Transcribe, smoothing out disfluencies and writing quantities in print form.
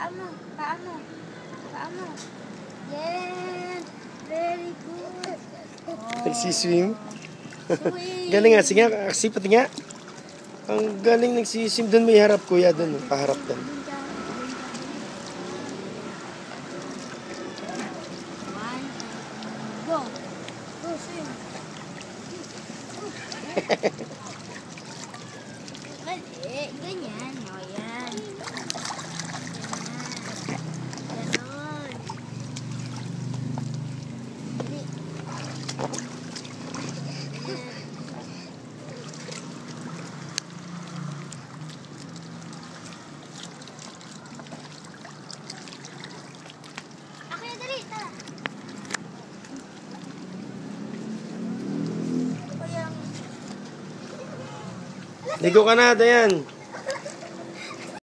Paa mo. Paa mo. Paa mo. Yes. Very good. Nagsiswim. Swim. Galing nga. Sige nga. Kasi pati nga. Ang galing nagsiswim. Doon may harap kuya. Doon. Paharap doon. Go. Go swim. Mali. Ganyan. O, yan. Ganon. Dali. Ako na, dali. Tara. Ligo ka na, Dayan.